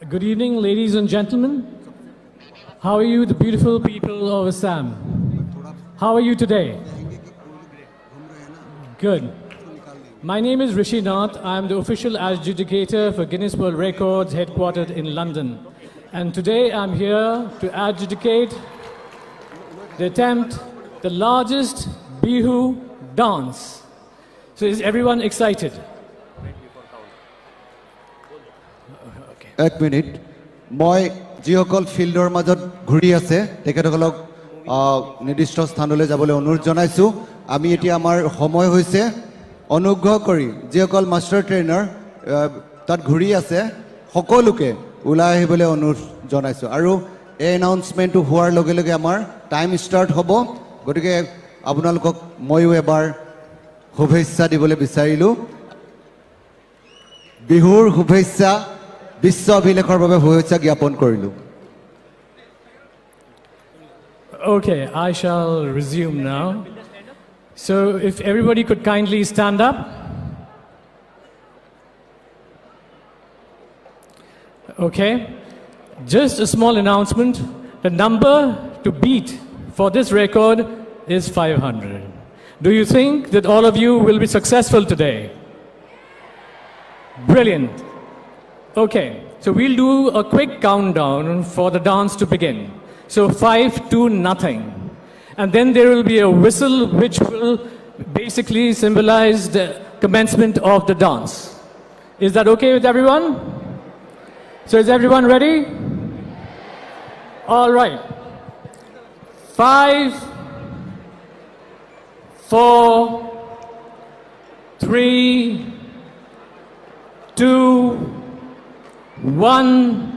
Good evening, ladies and gentlemen. How are you, the beautiful people of Assam? How are you today? Good. My name is Rishi Nath. I'm the official adjudicator for Guinness World Records, headquartered in London. And today I'm here to adjudicate the attempt, the largest Bihu dance. So is everyone excited? এক minute মই যিসকল ফিল্ডৰ মাজত ঘূৰি আছে তেখেতসকলক নিৰ্দিষ্ট স্থানলৈ যাবলৈ অনুৰোধ জনাইছোঁ আমি এতিয়া আমাৰ সময় হৈছে অনুগ্ৰহ কৰি যিসকল মাষ্টাৰ ট্ৰেইনাৰ তাত ঘূৰি আছে সকলোকে ওলাই আহিবলৈ অনুৰোধ জনাইছোঁ আৰু এই এনাউন্সমেণ্টটো হোৱাৰ লগে লগে আমাৰ টাইম ষ্টাৰ্ট হ'ব গতিকে আপোনালোকক ময়ো এবাৰ শুভেচ্ছা দিবলৈ বিচাৰিলোঁ বিহুৰ শুভেচ্ছা বিশ্ব অভিলেখৰ বাবে শুভেচ্ছা জ্ঞাপন কৰিলোঁ Okay, I shall resume now. So if everybody could kindly stand up. Okay, just a small announcement. The number to beat for this record is 500. Do you think that all of you will be successful today? Brilliant. Okay, so we'll do a quick countdown for the dance to begin. So 5 to nothing. And then there will be a whistle which will basically symbolize the commencement of the dance. Is that okay with everyone? So is everyone ready? All right. 5, 4, 3, 2, 1.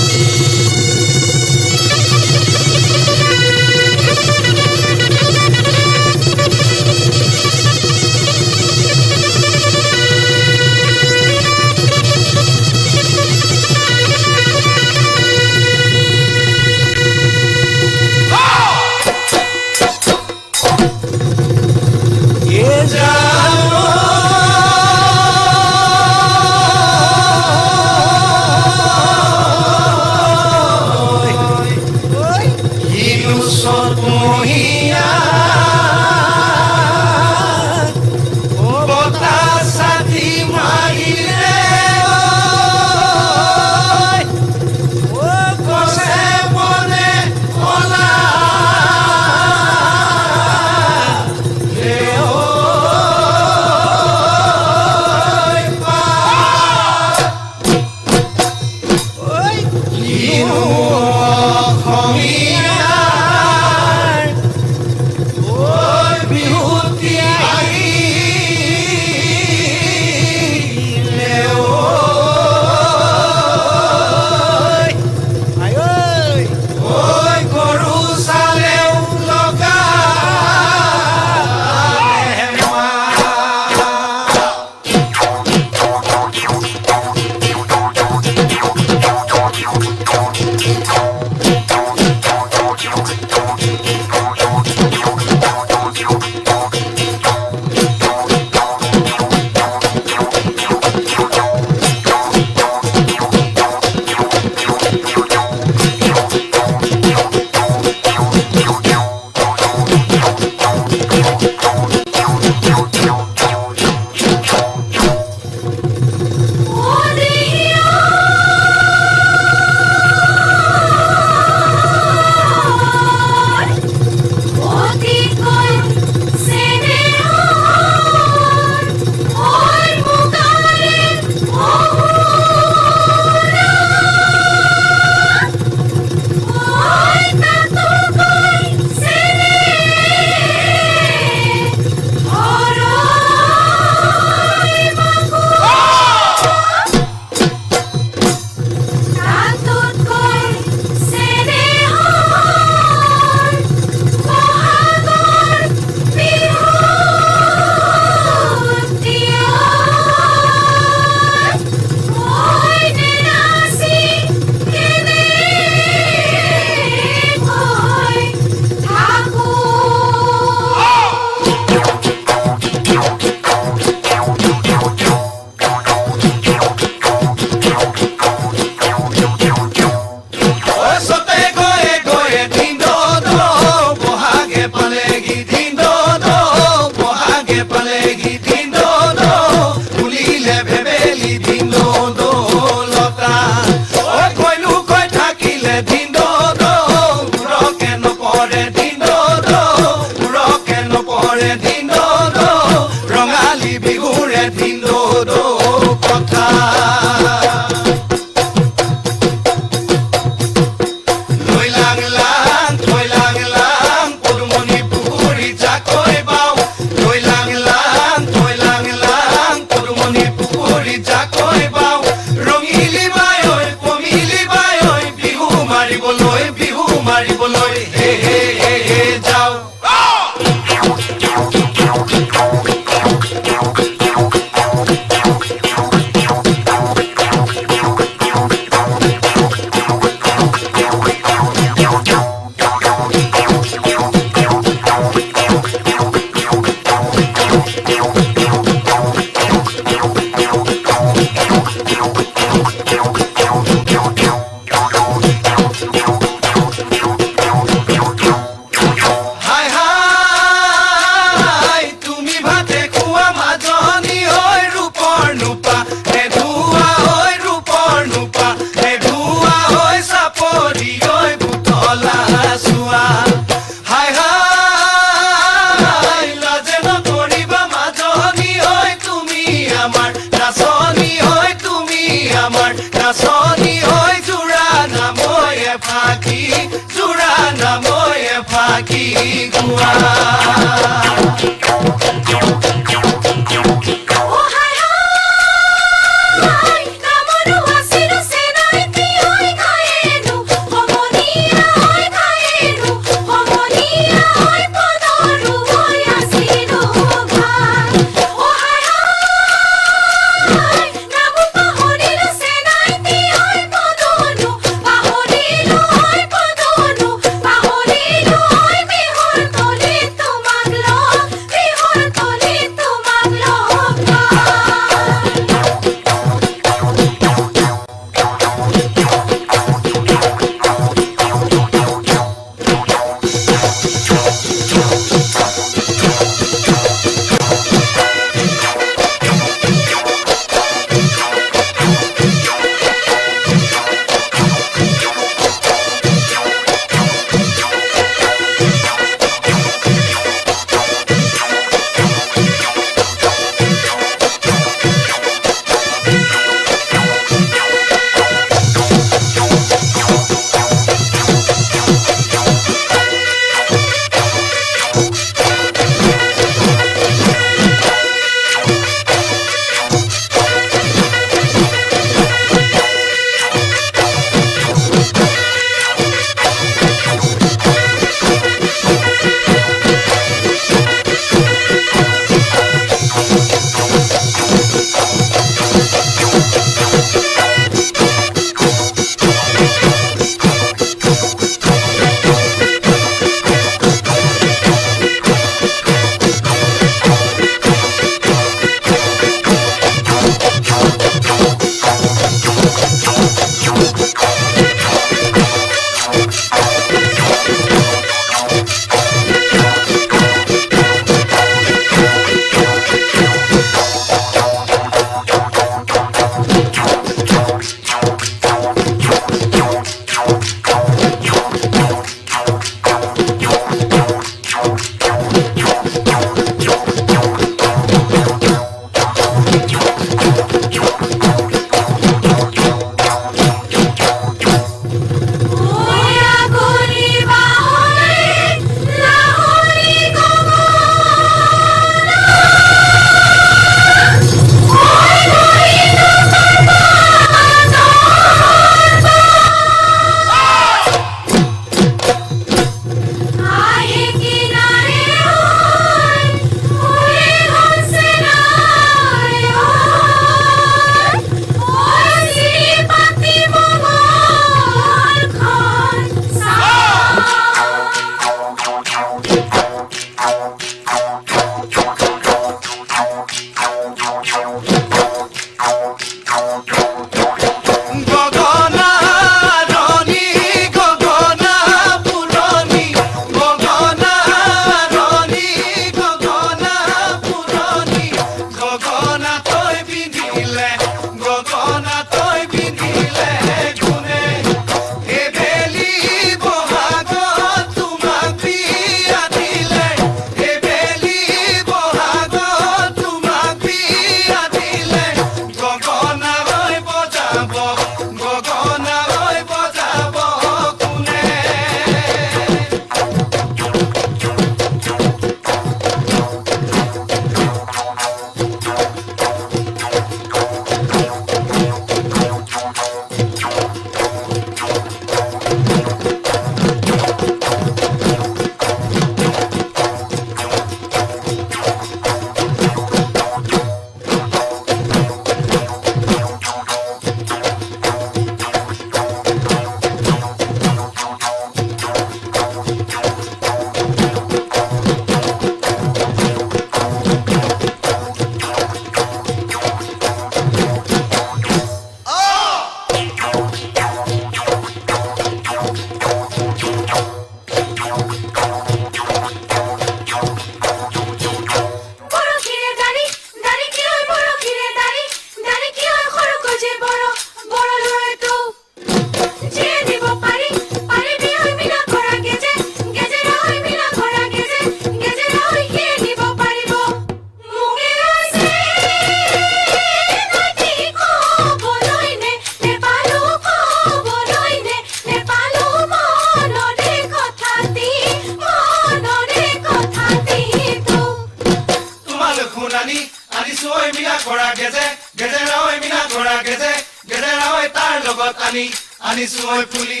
পানী আনিছো ঐ ফুলি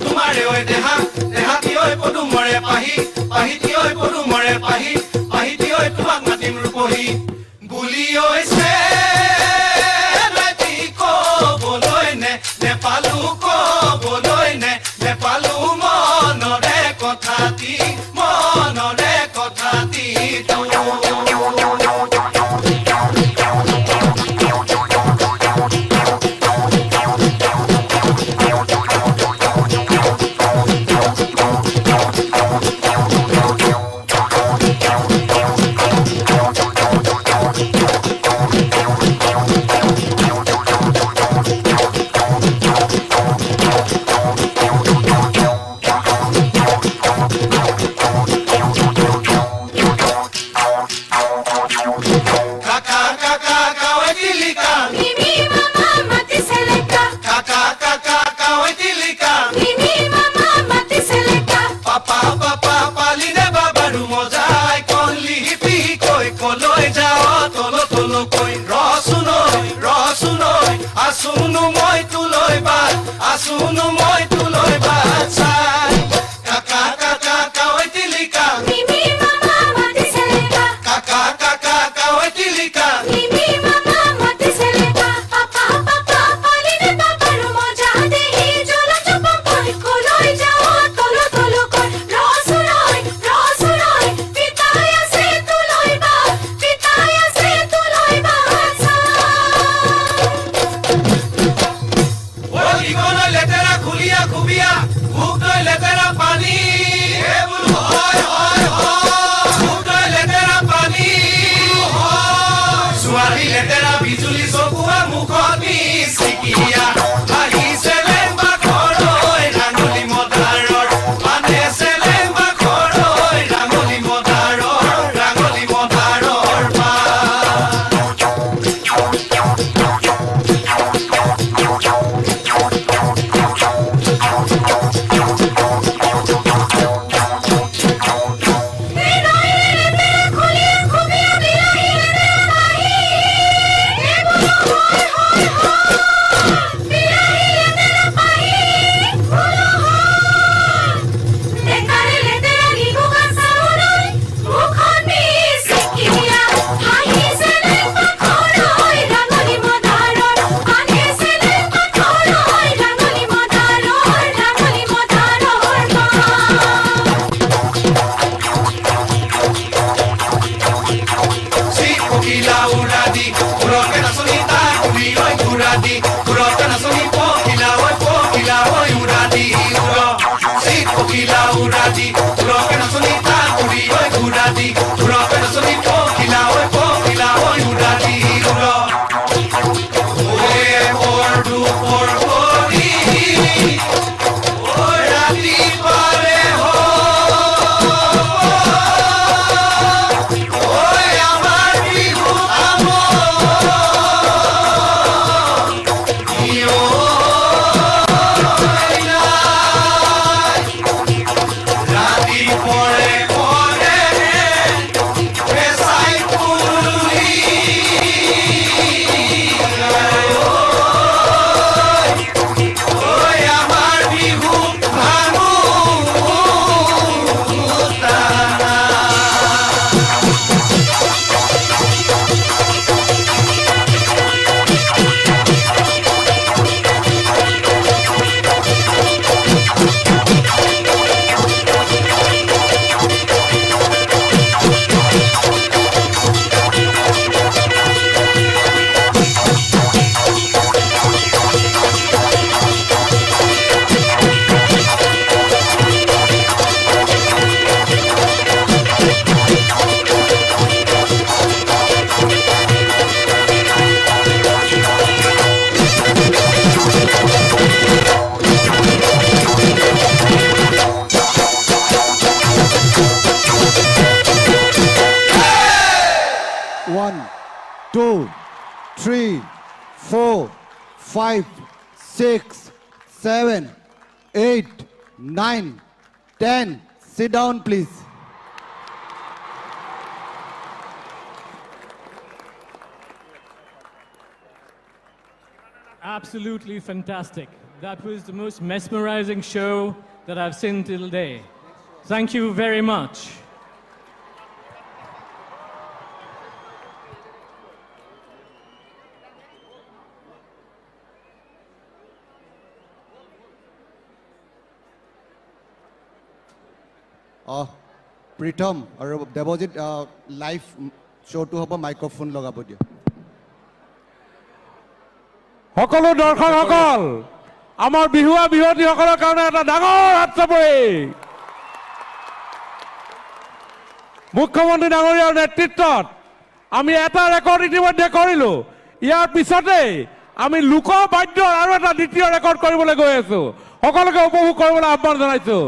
তোমাৰে ঐ দেহা দেহাতি ঐ পদুমৰে পাহি পাহিতি ঐ পদুমৰে পাহি পাহিতি ঐ তোমাক মাতিম ৰূপহী বুলি ঐছে ক'বলৈ নেপালো ক'বলৈ নেপালো মনৰে কথাটি Asunu moi tuloi ba sai kaka kaka kawai tilika mimi mama mati seleka kaka kaka kawai tilika mimi mama mati seleka papa papa paline papa rumo ja dehi jola chupa koi koloi jao tolo tolo koi rosunoi pitaya se tuloi ba sai লেতেৰা খুলিয়া খুবিয়া ভোক লৈ লেতেৰা পানী হে বুলু হয় হয় হয় ভোক লৈ লেতেৰা পানী ছোৱালী লেতেৰা বিজুলী চকুৱা মুখনি চিকিয়া আহিছে লেম্বা ঘৰৈ ৰাঙলী মদাৰৰ মানে চেলেম্বা ঘৰৈ ৰাঙলী মদাৰৰ পা three, 4, 5, 6, 7, 8, 9, 10. Sit down, please. Absolutely fantastic. That was the most mesmerizing show that I've seen till today. Thank you very much. Pritam আৰু দেৱজিৎ লাইভ শ্ব'টো হ'ব মাইক্ৰফোন লগাব দিয়া সকলো দৰ্শকসকল আমাৰ বিহুৱা বিহুৱতীসকলৰ কাৰণে এটা ডাঙৰ হাত চাপৰি মুখ্যমন্ত্ৰী ডাঙৰীয়াৰ নেতৃত্বত আমি এটা ৰেকৰ্ড ইতিমধ্যে কৰিলো ইয়াৰ পিছতে আমি লোক বাদ্যৰ আৰু এটা দ্বিতীয় ৰেকৰ্ড কৰিবলৈ গৈ আছো সকলোকে উপভোগ কৰিবলৈ আহ্বান জনাইছো